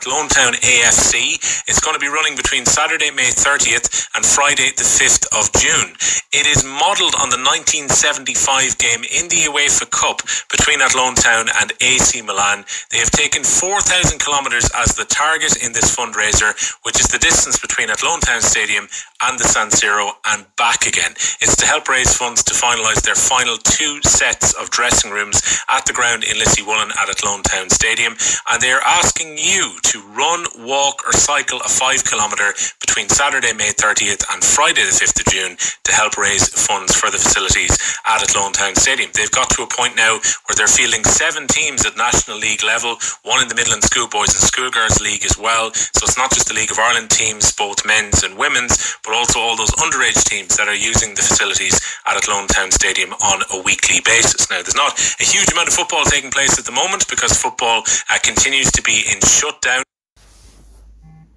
Lonetown AFC. It's going to be running between Saturday, May 30th and Friday, the 5th of June. It is modelled on the 1975 game in the UEFA Cup between Lonetown and AC Milan. They have taken 4,000 kilometres as the target in this fundraiser, which is the distance between Lonetown Stadium and the San Siro and back again. It's to help raise funds to finalise their final 2 sets of dressing rooms at the ground in Lisseywollen at Lonetown Stadium, and they are asking you to run, walk or cycle a 5 kilometre between Saturday, May 30th and Friday the 5th of June to help raise funds for the facilities at Lonetown Stadium. They've got to a point now where they're fielding 7 teams at National League level, 1 in the Midlands Schoolboys and Schoolgirls League as well. So it's not just the League of Ireland teams, both men's and women's, but also all those underage teams that are using the facilities at Lonetown Stadium on a weekly basis. Now, there's not a huge amount of football taking place at the moment because football continues to be in shutdown.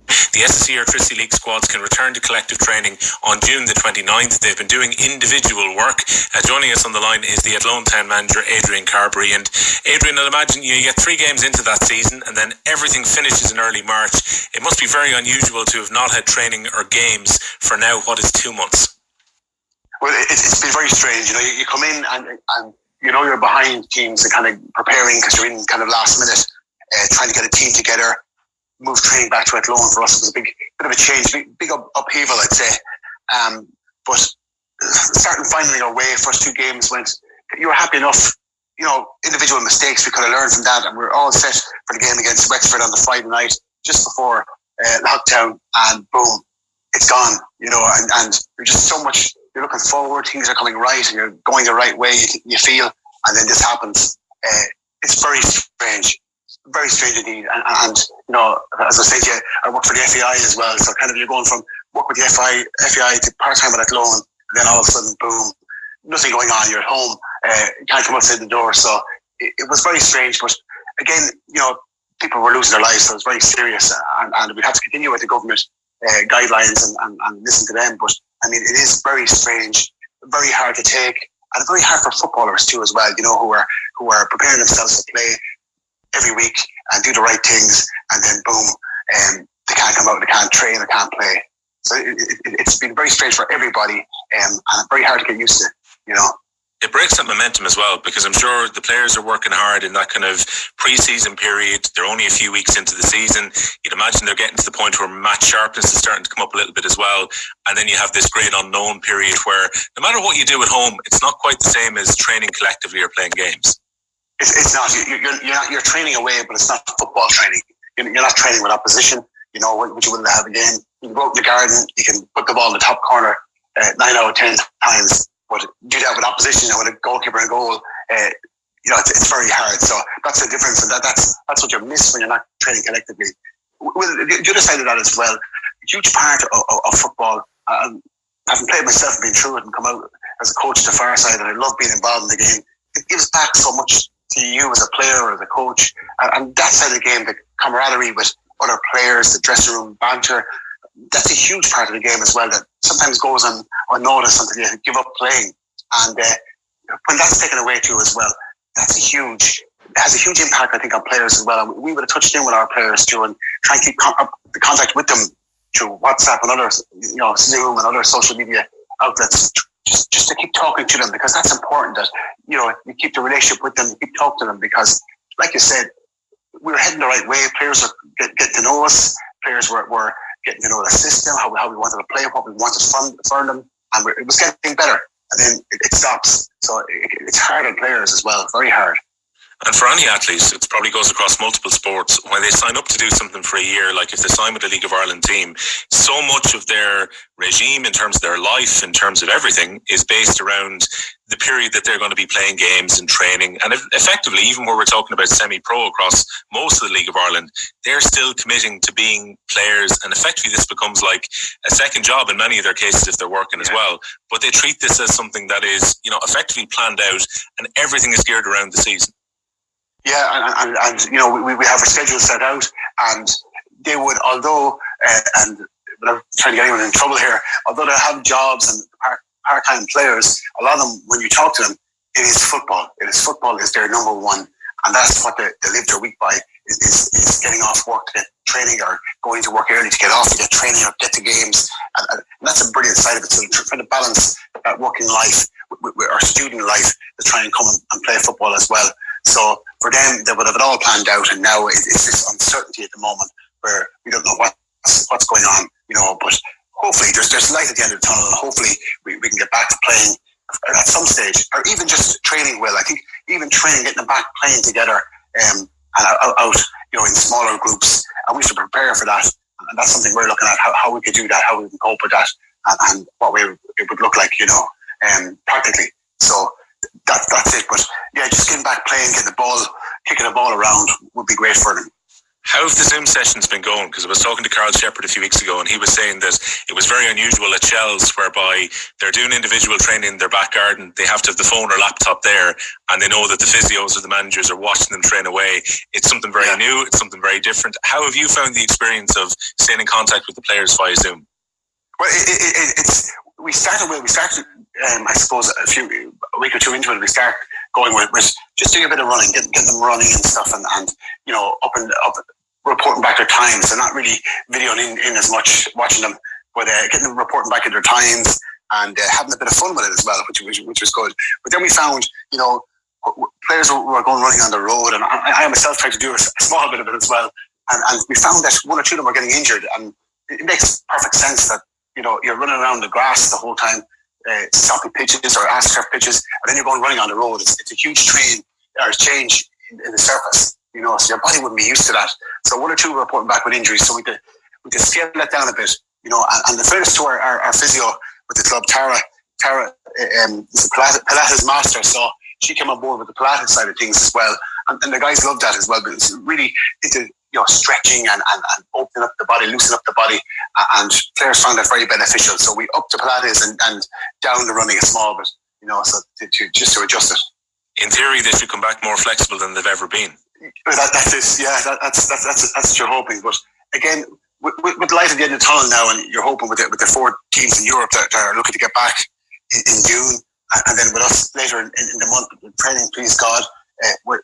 The SSE Electricity League squads can return to collective training on June the 29th. They've been doing individual work. Joining us on the line is the Lonetown manager, Adrian Carberry. And Adrian, I'll imagine you get 3 games into that season and then everything finishes in early March. It must be very unusual to have not had training or games for now, what is 2 months? Well, it's been very strange. You come in and you're behind teams and kind of preparing because you're in kind of last minute, trying to get a team together. Move training back to Athlone for us was a bit of a change, big upheaval, I'd say. But starting finding our way, first 2 games went. You were happy enough, individual mistakes we could have learned from that, and we were all set for the game against Wexford on the Friday night, just before lockdown, and boom, it's gone. And you're just so much. You're looking forward, things are coming right, and you're going the right way. You feel, and then this happens. It's very strange. Very strange indeed, and as I said to you, I work for the FAI as well, so kind of you're going from work with the FAI to part-time at Athlone, and then all of a sudden, boom, nothing going on, you're at home, you can't come outside the door, so it was very strange, but again, people were losing their lives, so it was very serious, and we had to continue with the government guidelines and listen to them, but I mean, it is very strange, very hard to take, and very hard for footballers too as well, who are preparing themselves to play every week and do the right things, and then boom, they can't come out, they can't train, they can't play. So it's been very strange for everybody, and very hard to get used to, It breaks that momentum as well, because I'm sure the players are working hard in that kind of pre-season period. They're only a few weeks into the season. You'd imagine they're getting to the point where match sharpness is starting to come up a little bit as well. And then you have this great unknown period where no matter what you do at home, it's not quite the same as training collectively or playing games. It's not. You're training away, but it's not football training. You're not training with opposition. What you wouldn't have again. You can go out in the garden. You can put the ball in the top corner 9 out of 10 times. But do that with opposition and with a goalkeeper and goal. It's very hard. So that's the difference, and that's what you miss when you're not training collectively. Well, the other side of that as well, a huge part of football. Having played myself and been through it and come out as a coach to the far side, and I love being involved in the game. It gives back so much to you as a player or as a coach, and that side of the game, the camaraderie with other players, the dressing room banter, that's a huge part of the game as well that sometimes goes unnoticed until you give up playing, and when that's taken away too as well, it has a huge impact, I think, on players as well. And we would have touched in with our players too, and try and keep the contact with them through WhatsApp and other Zoom and other social media outlets, just to keep talking to them, because that's important, that you keep the relationship with them, you keep talking to them, because like you said, we were heading the right way. Players are getting to know us, players were getting to know the system, how we wanted to play, what we wanted for them, and it was getting better, and then it stops. So it's hard on players as well, very hard. And for any athlete, it probably goes across multiple sports. When they sign up to do something for a year, like if they sign with the League of Ireland team, so much of their regime in terms of their life, in terms of everything, is based around the period that they're going to be playing games and training. And effectively, even where we're talking about semi-pro across most of the League of Ireland, they're still committing to being players. And effectively, this becomes like a second job in many of their cases if they're working as well. But they treat this as something that is, effectively planned out, and everything is geared around the season. Yeah, and we have a schedule set out, and they would, although, and without trying to get anyone in trouble here, although they have jobs and part-time players, a lot of them, when you talk to them, it is football. Football is their number one, and that's what they live their week by, is getting off work to get training or going to work early to get off to get training or get to games. And that's a brilliant side of it. So trying to balance that working life with our student life to try and come and play football as well. So for them, they would have it all planned out, and now it's this uncertainty at the moment where we don't know what's going on, but hopefully there's light at the end of the tunnel, and hopefully we can get back to playing at some stage, or even just training well. I think even training, getting them back playing together and out in smaller groups, and we should prepare for that. And that's something we're looking at, how we could do that, how we can cope with that, and what way it would look like, practically. So that's it. But yeah, just getting back playing, getting kicking the ball around would be great for them. How have the Zoom sessions been going? Because I was talking to Carl Shepherd a few weeks ago, and he was saying that it was very unusual at Shells, whereby they're doing individual training in their back garden. They have to have the phone or laptop there, and they know that the physios or the managers are watching them train away. It's something very new. It's something very different. How have you found the experience of staying in contact with the players via Zoom? Well, we started, I suppose, a week or two into it, we start going with just doing a bit of running, getting them running and stuff, and up reporting back their times. They're not really videoing in as much, watching them, but getting them reporting back at their times and having a bit of fun with it as well, which was good. But then we found, players were going running on the road, and I myself tried to do a small bit of it as well. And we found that one or two of them were getting injured, and it makes perfect sense that, you're running around the grass the whole time, stopping pitches or AstroTurf pitches, and then you're going running on the road. It's a huge change in the surface, so your body wouldn't be used to that. So one or two were reporting back with injuries, so we could scale that down a bit, and the fairness to our physio with the club, Tara is a Pilates master, so she came on board with the Pilates side of things as well, and the guys loved that as well. But it's really into stretching and opening up the body, loosening up the body, and players found that very beneficial. So we upped the Pilates and down the running a small bit, so to adjust it. In theory, they should come back more flexible than they've ever been. That's it. Yeah, that's what you're hoping. But again, with light at the end of the tunnel now, and you're hoping with the 4 teams in Europe that are looking to get back in June, and then with us later in the month training, please God,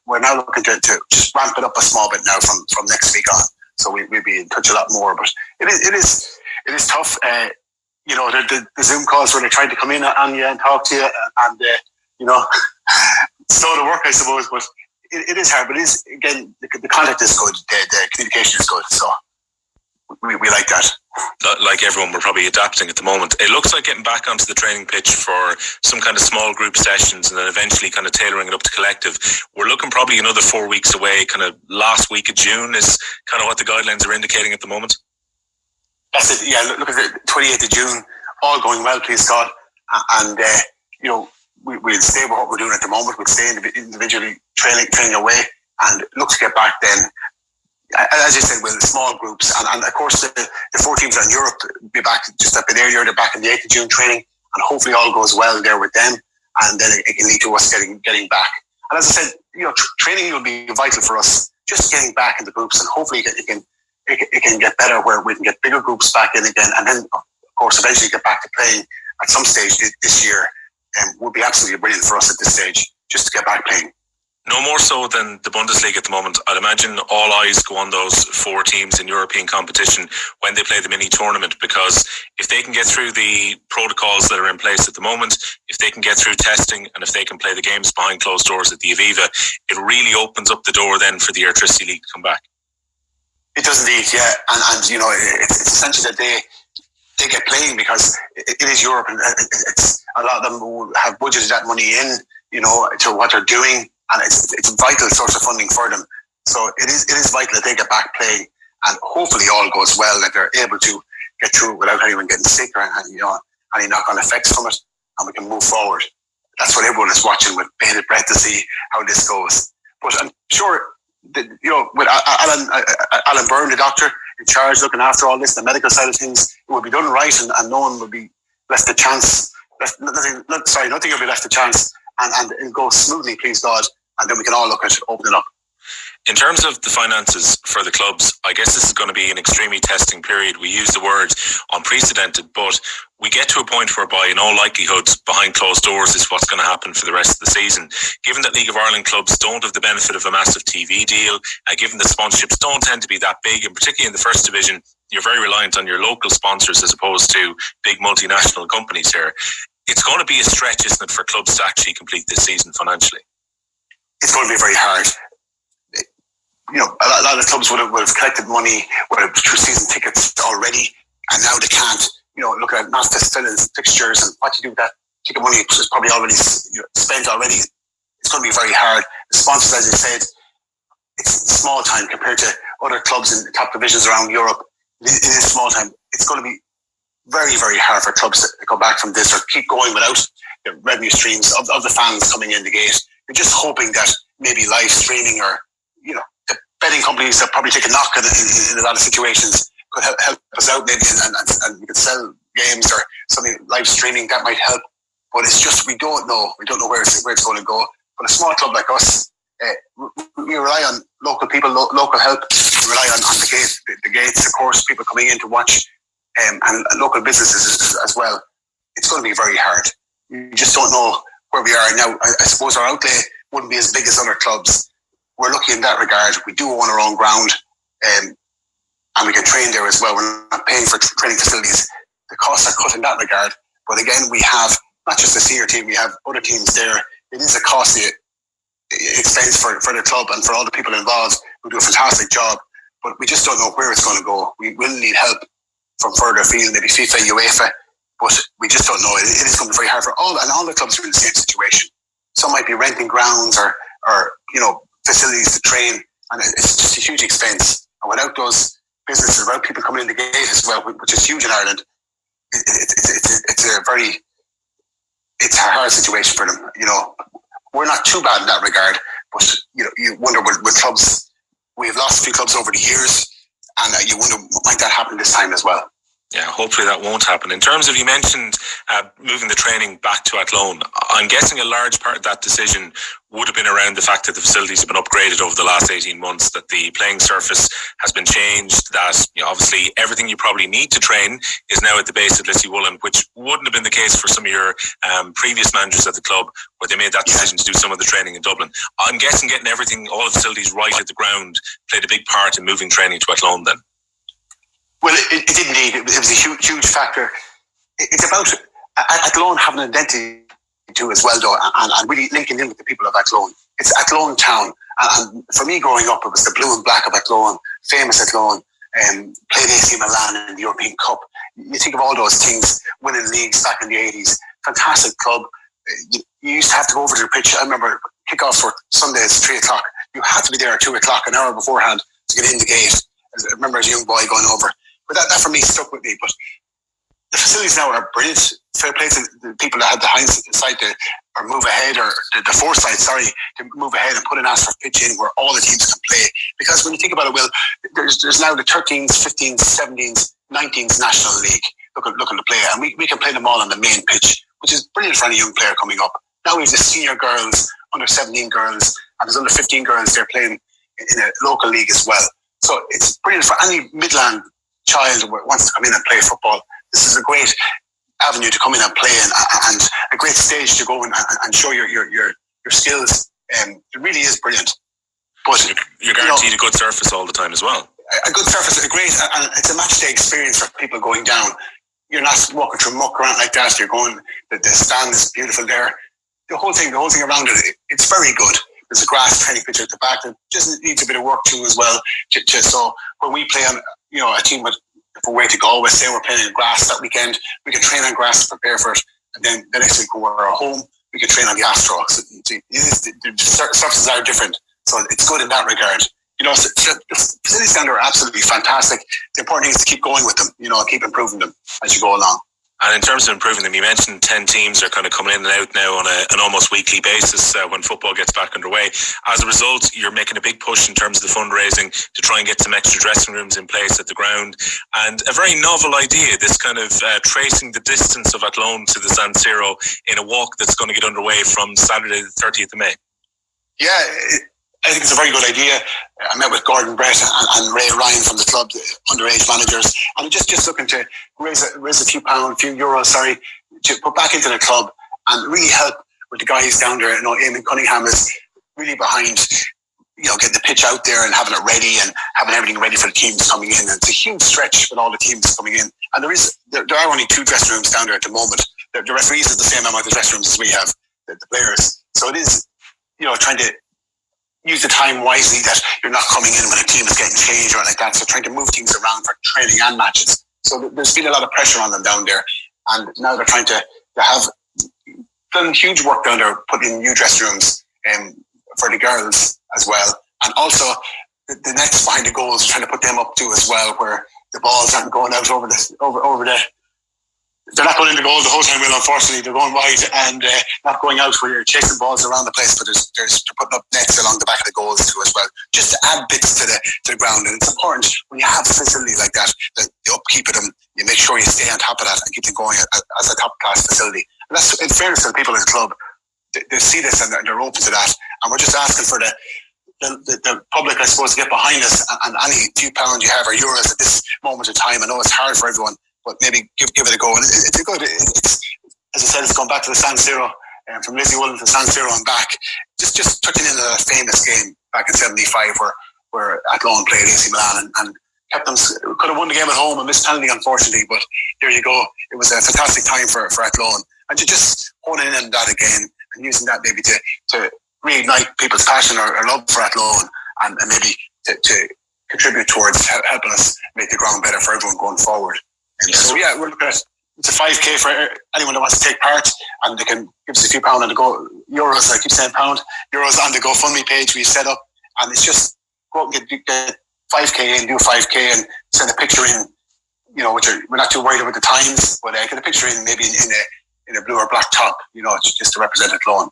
we're now looking to just ramp it up a small bit now from next week on. So we'll be in touch a lot more. But it is tough. The Zoom calls where they try to come in on you and talk to you, and slow to work, I suppose. But it is hard. But it is, again, the contact is good. The communication is good. So we like that. Like everyone, we're probably adapting at the moment. It looks like getting back onto the training pitch for some kind of small group sessions and then eventually kind of tailoring it up to collective. We're looking probably another 4 weeks away. Kind of last week of June is kind of what the guidelines are indicating at the moment. That's it. Yeah, look at the 28th of June. All going well, please God. And we'll stay with what we're doing at the moment. We'll stay individually training away and look to get back then. As you said, with small groups, and of course the 4 teams in Europe will be back just a bit earlier. They're back on the 8th of June training, and hopefully all goes well there with them, and then it can lead to us getting back. And as I said, training will be vital for us, just getting back in the groups, and hopefully it can get better where we can get bigger groups back in again, and then of course eventually get back to playing at some stage this year, and would be absolutely brilliant for us at this stage, just to get back playing. No more so than the Bundesliga at the moment. I'd imagine all eyes go on those 4 teams in European competition when they play the mini tournament, because if they can get through the protocols that are in place at the moment, if they can get through testing, and if they can play the games behind closed doors at the Aviva, it really opens up the door then for the Electricity League to come back. It does indeed, yeah. And it's essential that they get playing, because it is Europe, and it's a lot of them will have budgeted that money in, to what they're doing. And it's a vital source of funding for them. So it is vital that they get back playing, and hopefully all goes well, that they're able to get through it without anyone getting sick or any knock-on effects from it, and we can move forward. That's what everyone is watching with bated breath to see how this goes. But I'm sure that, with Alan Byrne, the doctor in charge looking after all this, the medical side of things, it will be done right, and no one will be left a chance. Nothing will be left a chance, and it'll go smoothly, please God. And then we can all look at opening up. In terms of the finances for the clubs, I guess this is going to be an extremely testing period. We use the word unprecedented, but we get to a point whereby, in all likelihood, behind closed doors is what's going to happen for the rest of the season. Given that League of Ireland clubs don't have the benefit of a massive TV deal, given that sponsorships don't tend to be that big, and particularly in the first division, you're very reliant on your local sponsors as opposed to big multinational companies here. It's going to be a stretch, isn't it, for clubs to actually complete this season financially? It's going to be very hard. A lot of clubs would have collected money through season tickets already, and now they can't. Look at mass fixtures and what you do with that ticket money is probably already spent already. It's going to be very hard. The sponsors, as you said, it's small time compared to other clubs in the top divisions around Europe. It is small time. It's going to be very, very hard for clubs to go back from this or keep going without the revenue streams of the fans coming in the gate. You're just hoping that maybe live streaming or the betting companies that probably take a knock in a lot of situations could help us out maybe, and we could sell games or something live streaming that might help. But it's just we don't know where it's going to go. But a small club like us, we rely on local people, local help. We rely on the gates, of course, people coming in to watch, and local businesses as well. It's going to be very hard. You just don't know where we are now. I suppose our outlay wouldn't be as big as other clubs. We're lucky in that regard. We do own our own ground, and we can train there as well. We're not paying for training facilities. The costs are cut in that regard. But again, we have not just the senior team, we have other teams there. It is a costly expense for the club and for all the people involved who do a fantastic job. But we just don't know where it's going to go. We will need help from further afield, maybe FIFA, UEFA, but we just don't know. It is going to be very hard for all the clubs are in the same situation. Some might be renting grounds or facilities to train, and it's just a huge expense. And without those businesses, without people coming in the gate as well, which is huge in Ireland, it's a hard situation for them. We're not too bad in that regard, but you wonder with clubs. We've lost a few clubs over the years, and you wonder might that happen this time as well. Yeah, hopefully that won't happen. In terms of, you mentioned moving the training back to Athlone, I'm guessing a large part of that decision would have been around the fact that the facilities have been upgraded over the last 18 months, that the playing surface has been changed, that obviously everything you probably need to train is now at the base of Lisseywollen, which wouldn't have been the case for some of your previous managers at the club, where they made that decision to do some of the training in Dublin. I'm guessing getting all the facilities right at the ground played a big part in moving training to Athlone then. Well, it did indeed. It was a huge factor. It's about Athlone having an identity too as well, though, and really linking in with the people of Athlone. It's Athlone town. And for me growing up, it was the blue and black of Athlone, famous Athlone, played AC Milan in the European Cup. You think of all those things, winning leagues back in the 80s. Fantastic club. You used to have to go over to the pitch. I remember kickoff for Sundays, 3 o'clock. You had to be there at 2 o'clock, an hour beforehand, to get in the gate. I remember as a young boy going over. But that for me stuck with me. But the facilities now are brilliant. Fair play to the people that had the hindsight or move ahead, or the foresight, to move ahead and put an Asphalt pitch in where all the teams can play. Because when you think about it, Will, there's now the 13s, 15s, 17s, 19s National League looking to play. And we can play them all on the main pitch, which is brilliant for any young player coming up. Now we have the senior girls, under 17 girls, and there's under 15 girls they're playing in a local league as well. So it's brilliant for any Midland child who wants to come in and play football. This is a great avenue to come in and play and a great stage to go and show your skills. It really is brilliant. But you're guaranteed a good surface all the time as well. A good surface, and it's a match day experience for people going down. You're not walking through muck around like that. You're going. The stand is beautiful there. The whole thing around it, it's very good. There's a grass training pitch at the back that just needs a bit of work too as well. So when we play on, a team with, if we're away to Galway, say we're playing on grass that weekend, we can train on grass, prepare for it, and then the next week when we're at home, we can train on the Astro. So the surfaces are different, so it's good in that regard. The facilities down there are absolutely fantastic. The important thing is to keep going with them, keep improving them as you go along. And in terms of improving them, you mentioned 10 teams are kind of coming in and out now on an almost weekly basis when football gets back underway. As a result, you're making a big push in terms of the fundraising to try and get some extra dressing rooms in place at the ground. And a very novel idea, this kind of tracing the distance of Athlone to the San Siro in a walk that's going to get underway from Saturday the 30th of May. Yeah, I think it's a very good idea. I met with Gordon Brett and Ray Ryan from the club, the underage managers, and just looking to raise a few euros, to put back into the club and really help with the guys down there. Eamon Cunningham is really behind, getting the pitch out there and having it ready and having everything ready for the teams coming in. And it's a huge stretch with all the teams coming in. And there are only 2 dressing rooms down there at the moment. The referees have the same amount of dressing rooms as we have, the players. So it is, trying to use the time wisely, that you're not coming in when a team is getting changed or like that. So trying to move things around for training and matches. So there's been a lot of pressure on them down there. And now they're trying to have done huge work down there, putting in new dressing rooms for the girls as well. And also the nets behind the goals, trying to put them up too as well, where the balls aren't going out over the. They're not going in the goal the whole time. Well, unfortunately, they're going wide and not going out where you're chasing balls around the place. But they're putting up nets along the back of the goals too as well, just to add bits to the ground. And it's important when you have a facility like that you upkeep it, and you make sure you stay on top of that and keep them going as a top class facility. And that's in fairness to the people in the club. They see this and they're open to that. And we're just asking for the public, I suppose, to get behind us, and any few pounds you have or euros at this moment in time. I know it's hard for everyone, but maybe give it a go. And it's a good. It's, as I said, it's gone back to the San Siro, from Lisseywollen to San Siro and back. Just touching in a famous game back in '75 where Athlone played AC Milan and kept them. Could have won the game at home and missed penalty, unfortunately. But there you go. It was a fantastic time for Athlone, and to just hone in on that again and using that maybe to reignite people's passion or love for Athlone, and maybe to contribute towards helping us make the ground better for everyone going forward. So we're looking at, it's a 5k for anyone that wants to take part, and they can give us a few pounds on the euros. I keep saying euros on the GoFundMe page we set up, and it's just go out and get 5k in, do a 5k, and send a picture in. Which we're not too worried about the times, but get a picture in maybe in a blue or black top. Just to represent Athlone.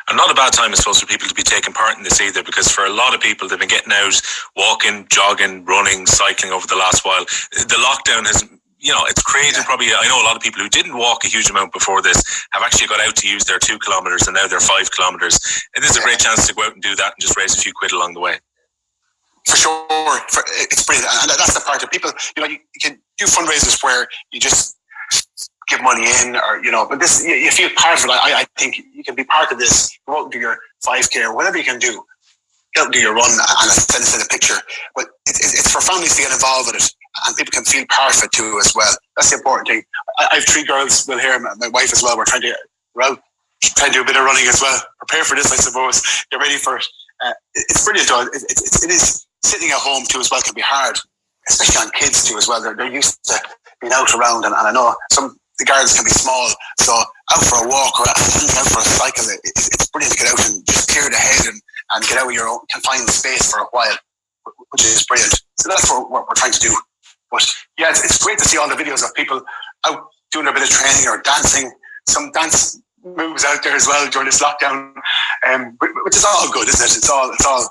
And not a bad time, I suppose, for people to be taking part in this either, because for a lot of people, they've been getting out, walking, jogging, running, cycling over the last while. The lockdown has, it's created probably, I know a lot of people who didn't walk a huge amount before this have actually got out to use their 2 kilometres, and now they're 5 kilometres. And this is a great chance to go out and do that and just raise a few quid along the way. For sure. It's brilliant. And that's the part that people, you can do fundraisers where you just give money in, or but this, you feel part of it. I think you can be part of this. Go out and do your 5k or whatever you can do. Go out and do your run and send us in a picture. But it's for families to get involved with it, and people can feel part of it too as well. That's the important thing. I have 3 girls here, my wife as well. We're trying to do a bit of running as well. Prepare for this, I suppose. Get ready for it. It's brilliant though. It is sitting at home too as well can be hard, especially on kids too as well. They're used to being out around, and I know the gardens can be small, so out for a walk or out for a cycle, it's brilliant to get out and just clear the head and get out of your own confined space for a while, which is brilliant. So that's what we're trying to do. But yeah, it's great to see all the videos of people out doing a bit of training or dancing, some dance moves out there as well during this lockdown, which is all good, isn't it? It's all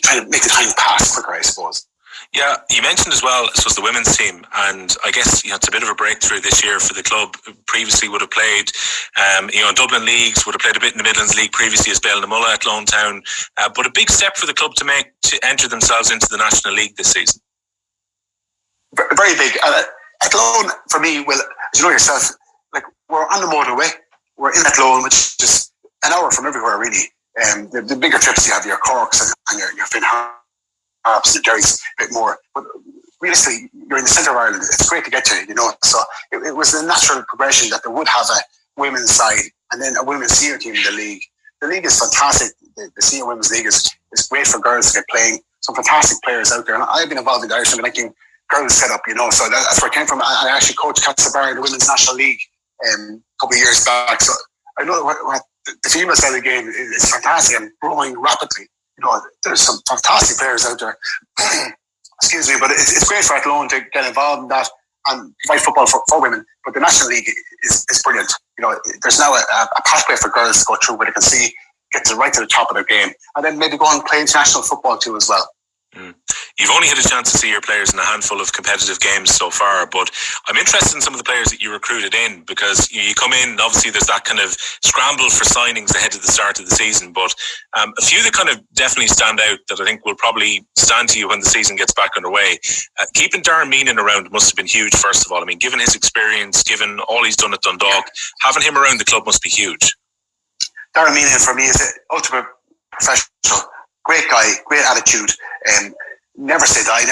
trying to make the time pass quicker, I suppose. Yeah, you mentioned as well, I suppose, the women's team, and I guess it's a bit of a breakthrough this year for the club. Previously would have played in Dublin leagues, would have played a bit in the Midlands League previously as Ballinamullah at Lone Town, but a big step for the club to enter themselves into the National League this season. Very big. Athlone, for me, well, as you know yourself, we're on the motorway, we're in Athlone, which is an hour from everywhere really. The bigger trips you have your Corks and your Finn Harps and Derry's a bit more, but realistically you're in the centre of Ireland. It's great to get to, so it was a natural progression that they would have a women's side and then a women's senior team in the league. The league is fantastic. The senior women's league is great for girls to get playing. Some fantastic players out there, and I've been involved in the Irish Under-19 girls setup, so that's where I came from. I actually coached Castlebar in the Women's National League a couple of years back, so I know what the female side of the game is fantastic and growing rapidly. There's some fantastic players out there. Excuse me, but it's great for Athlone to get involved in that and provide football for women. But the National League is brilliant. There's now a pathway for girls to go through where they can get right to the top of their game, and then maybe go and play international football too as well. You've only had a chance to see your players in a handful of competitive games so far, but I'm interested in some of the players that you recruited in, because you come in, obviously there's that kind of scramble for signings ahead of the start of the season, but a few that kind of definitely stand out that I think will probably stand to you when the season gets back underway. Keeping Darren Meenan around must have been huge, first of all. I mean, given his experience, given all he's done at Dundalk, having him around the club must be huge. Darren Meenan for me is the ultimate professional. Great guy, great attitude. Never say die,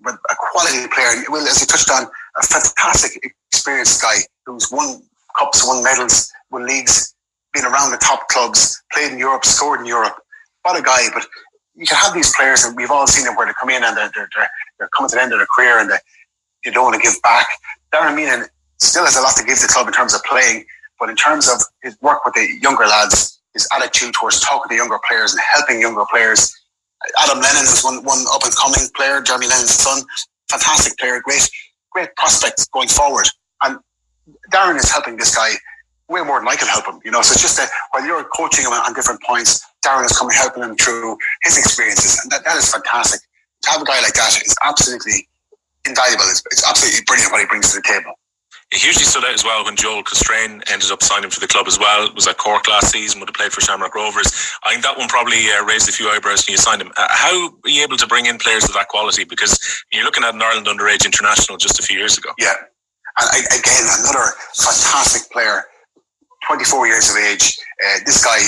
but a quality player. Well, as you touched on, a fantastic experienced guy who's won cups, won medals, won leagues, been around the top clubs, played in Europe, scored in Europe. What a guy. But you can have these players, and we've all seen them where they come in and they're coming to the end of their career and they don't want to give back. Darren Meenan still has a lot to give the club in terms of playing, but in terms of his work with the younger lads, his attitude towards talking to younger players and helping younger players. Adam Lennon is one up and coming player, Jeremy Lennon's son, fantastic player, great prospects going forward. And Darren is helping this guy way more than I can help him. So it's just that while you're coaching him on different points, Darren is coming helping him through his experiences, and that is fantastic. To have a guy like that is absolutely invaluable. It's absolutely brilliant what he brings to the table. It hugely stood out as well when Joel Costrain ended up signing for the club as well. It was at Cork last season, would have played for Shamrock Rovers. I think that one probably raised a few eyebrows when you signed him. How are you able to bring in players of that quality? Because you're looking at an Ireland underage international just a few years ago. Yeah, and again, another fantastic player, 24 years of age. This guy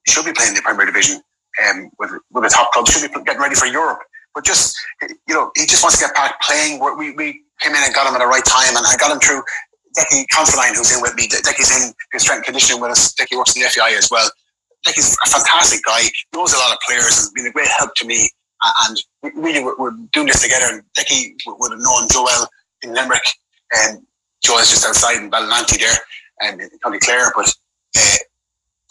should be playing the Premier Division with the top club, should be getting ready for Europe. But just, he just wants to get back playing. We came in and got him at the right time, and I got him through Decky Considine, who's in with me. Decky's in strength and conditioning with us. Decky works in the FEI as well. Decky's a fantastic guy, knows a lot of players, and been a great help to me. And really, we're doing this together. And Decky would have known Joel in Limerick, and Joel's just outside in Ballinanty there, and in County Clare. But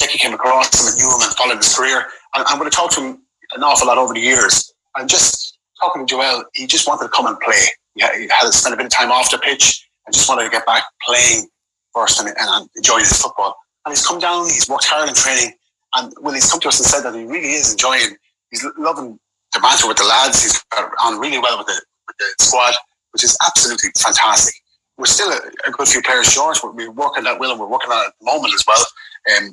Decky came across him and knew him and followed his career. And I would have talked to him an awful lot over the years. And just talking to Joel, he just wanted to come and play. He had to spend a bit of time off the pitch and just wanted to get back playing first and enjoying his football. And he's come down, he's worked hard in training, and when he's come to us and said that he really is enjoying, he's loving the banter with the lads, he's got on really well with the squad, which is absolutely fantastic. We're still a good few players short, but we're working that well, and we're working on it at the moment as well.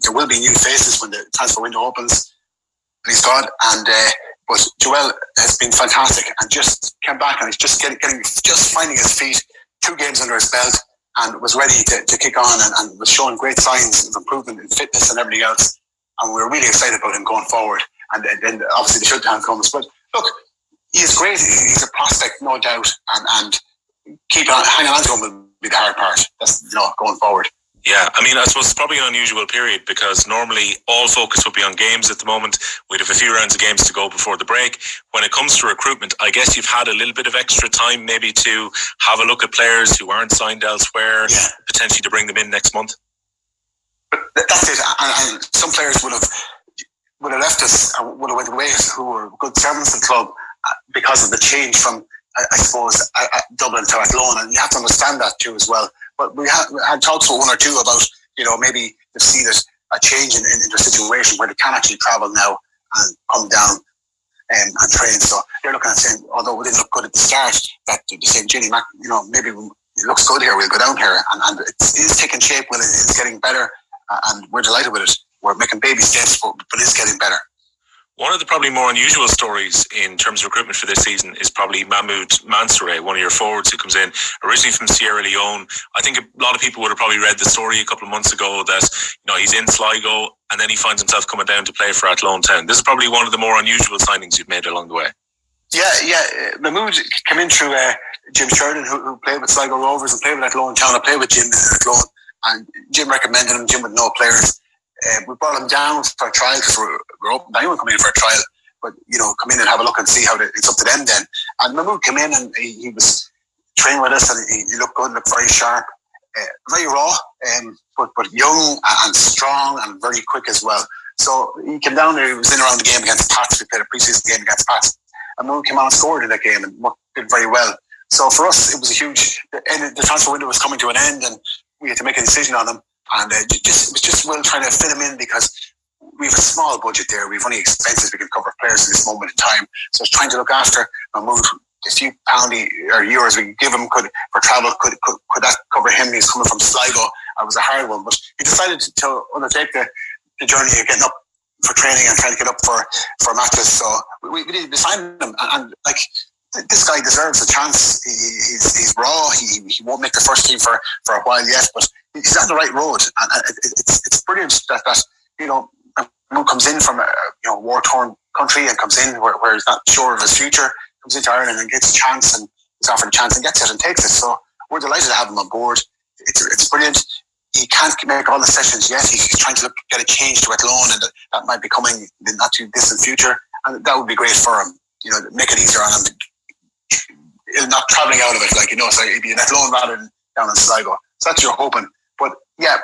There will be new faces when the transfer window opens, please God, and but Joel has been fantastic and just came back, and he's just just finding his feet, 2 games under his belt, and was ready to kick on and was showing great signs of improvement in fitness and everything else. And we're really excited about him going forward. And then obviously the shutdown comes. But look, he is great. He's a prospect, no doubt. And hanging on to him will be the hard part. That's going forward. Yeah, I mean, I suppose it's probably an unusual period because normally all focus would be on games at the moment. We'd have a few rounds of games to go before the break. When it comes to recruitment, I guess you've had a little bit of extra time maybe to have a look at players who aren't signed elsewhere, potentially to bring them in next month. But that's it. And some players would have left us and would have went away who were good servants of the club because of the change from, I suppose, Dublin to Athlone. And you have to understand that too as well. But we had talks with 1 or 2 about, maybe they've seen a change in their situation where they can actually travel now and come down and train. So they're looking at saying, although we didn't look good at the start, that they're saying, Jenny Mac, maybe it looks good here, we'll go down here. And it is taking shape, it's getting better, and we're delighted with it. We're making baby steps, but it's getting better. One of the probably more unusual stories in terms of recruitment for this season is probably Mahmoud Mansoureh, one of your forwards who comes in originally from Sierra Leone. I think a lot of people would have probably read the story a couple of months ago that he's in Sligo and then he finds himself coming down to play for Athlone Town. This is probably one of the more unusual signings you've made along the way. Yeah. Mahmoud came in through Jim Sheridan, who played with Sligo Rovers and played with Athlone Town. I played with Jim in Athlone, and Jim recommended him. Jim with no players. We brought him down for a trial because we're open to anyone coming in for a trial, but come in and have a look and see how it's up to them then. And Mahmoud came in and he was training with us, and he looked good, looked very sharp, very raw, but young and strong and very quick as well. So he came down there. He was in around the game against Pats. We played a pre-season game against Pats, and Mahmoud came on and scored in that game and did very well. So for us, it was a huge. The transfer window was coming to an end, and we had to make a decision on him. And it was just Will trying to fit him in because we have a small budget there. We've only expenses we can cover players at this moment in time. So it's trying to look after and move a few pound or euros we could give him for travel. Could that cover him? He's coming from Sligo. It was a hard one, but he decided to undertake the journey of getting up for training and trying to get up for matches. So we did sign him, and like, this guy deserves a chance. He's raw. He won't make the first team for a while yet, but he's on the right road, and it's brilliant that who comes in from a war-torn country and comes in where he's not sure of his future, comes into Ireland and gets a chance, and is offered a chance and gets it and takes it. So we're delighted to have him on board. It's brilliant. He can't make all the sessions yet. He's trying to get a change to Athlone, and that might be coming in the not too distant future, and that would be great for him. Make it easier on him. Not travelling out of it, so it'd be an Athlone rather than down in Sligo. So that's what you're hoping. But yeah,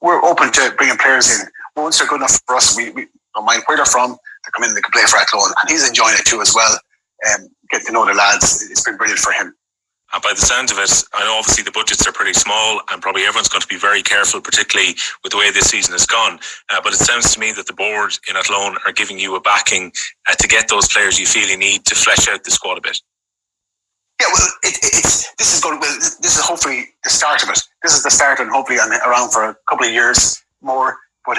we're open to bringing players in. Once they're good enough for us, we don't mind where they're from, to come in and they can play for Athlone. And he's enjoying it too as well. Get to know the lads. It's been brilliant for him. And by the sound of it, I know obviously the budgets are pretty small, and probably everyone's going to be very careful, particularly with the way this season has gone. But it sounds to me that the board in Athlone are giving you a backing to get those players you feel you need to flesh out the squad a bit. Yeah, well, this is hopefully the start of it. This is the start, and hopefully I'm around for a couple of years more. But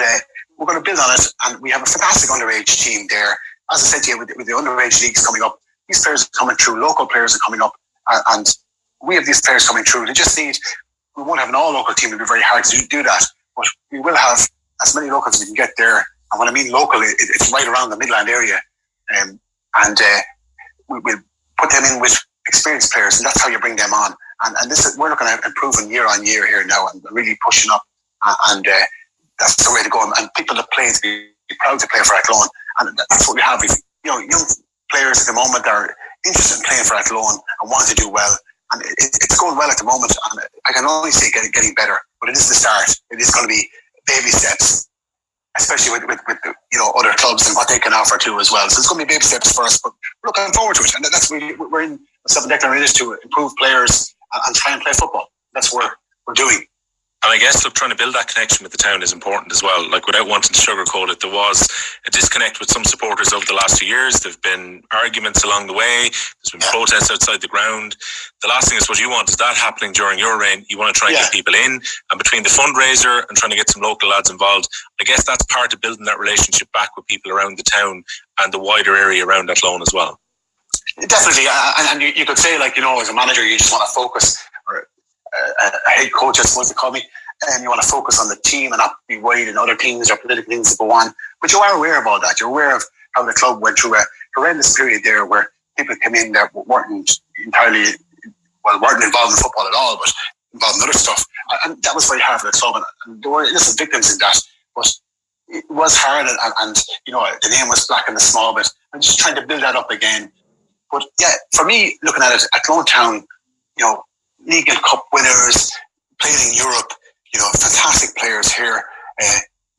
we're going to build on it, and we have a fantastic underage team there. As I said to you, with the underage leagues coming up, these players are coming through. Local players are coming up, and we have these players coming through. We won't have an all-local team. It'll be very hard to do that, but we will have as many locals as we can get there. And when I mean local, it's right around the Midland area, and we'll put them in with experienced players, and that's how you bring them on. And we're looking at improving year on year here now, and really pushing up, and that's the way to go. And people that play to be proud to play for Athlone, and that's what we have. Young players at the moment are interested in playing for Athlone and want to do well, and it's going well at the moment. And I can only say getting better, but it is the start. It is going to be baby steps, especially with other clubs and what they can offer too as well. So it's going to be baby steps for us, but we're looking forward to it. And that's we're in myself and Declan is to improve players and try and play football. That's what we're doing. And I guess, trying to build that connection with the town is important as well. Like, without wanting to sugarcoat it, there was a disconnect with some supporters over the last 2 years. There have been arguments along the way. There's been protests outside the ground. The last thing is what you want is that happening during your reign. You want to try and get people in. And between the fundraiser and trying to get some local lads involved, I guess that's part of building that relationship back with people around the town and the wider area around Athlone as well. Definitely. And you could say, as a manager, you just want to focus, or a head coach, I suppose they call me, and you want to focus on the team and not be worried in other things or political things that go on. But you are aware of all that. You're aware of how the club went through a horrendous period there where people came in that weren't involved in football at all, but involved in other stuff. And that was very hard for the club. And there were innocent victims in that. But it was hard, and the name was black in the small bit. I'm just trying to build that up again. But yeah, for me, looking at it, Athlone Town, League and Cup winners, playing in Europe, fantastic players here.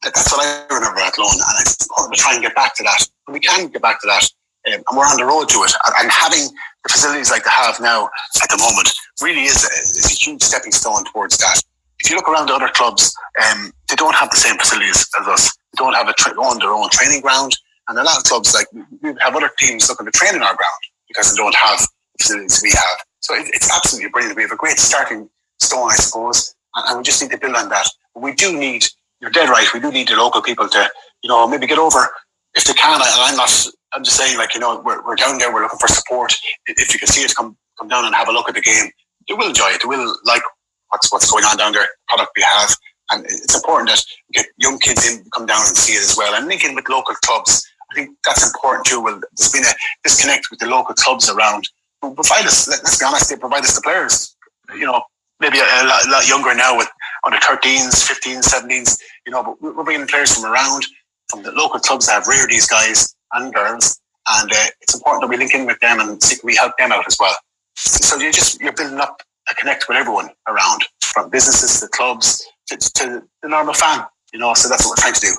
That's what I remember at Athlone, and it's important to try and get back to that. And we can get back to that, and we're on the road to it. And having the facilities like they have now at the moment really is a huge stepping stone towards that. If you look around the other clubs, they don't have the same facilities as us. They don't have their own training ground, and a lot of clubs, we have other teams looking to train in our ground because they don't have the facilities we have. So it's absolutely brilliant. We have a great starting stone, I suppose, and we just need to build on that. But we do need, you're dead right, we do need the local people to, maybe get over if they can. I'm just saying, we're down there, we're looking for support. If you can see it, come down and have a look at the game. They will enjoy it. They will like what's going on down there, the product we have. And it's important that we get young kids in, come down and see it as well. And link in with local clubs. I think that's important too. Well, there's been a disconnect with the local clubs around. Provide us, let's be honest, they provide us the players. Maybe a lot younger now with under 13s, 15s, 17s, but we're bringing players from around, from the local clubs that have reared these guys and girls. And it's important that we link in with them and see if we help them out as well. So you're building up a connect with everyone around, from businesses to clubs to the normal fan, so that's what we're trying to do.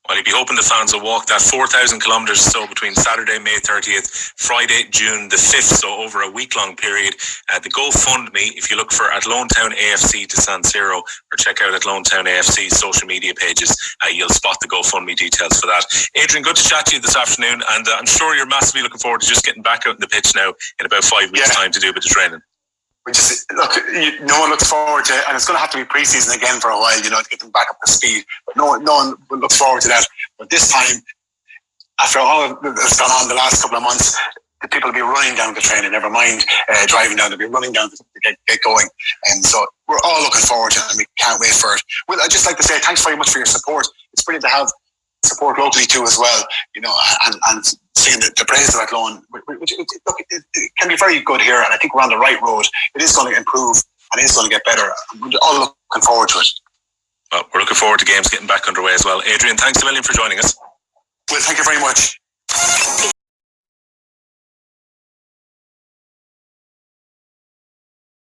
Well, you'd be hoping the fans will walk that 4,000 kilometres or so between Saturday, May 30th, Friday, June the 5th, so over a week-long period. The GoFundMe, if you look for Athlone Town AFC to San Siro, or check out Athlone Town AFC's social media pages, you'll spot the GoFundMe details for that. Adrian, good to chat to you this afternoon, and I'm sure you're massively looking forward to just getting back out in the pitch now in about 5 weeks' time to do a bit of training. We just no one looks forward to it, and it's going to have to be pre-season again for a while, to get them back up to speed. But no one looks forward to that. But this time, after all that's gone on the last couple of months, the people will be running down to training. Never mind driving down; they'll be running down to get going. And so we're all looking forward to it, and we can't wait for it. Well, I'd just like to say thanks very much for your support. It's brilliant to have support locally too as well, and seeing the praise of Athlone, which it can be very good here, and I think we're on the right road. It is going to improve, and it is going to get better. We're all looking forward to it. Well, we're looking forward to games getting back underway as well. Adrian, thanks a million for joining us. Well, thank you very much.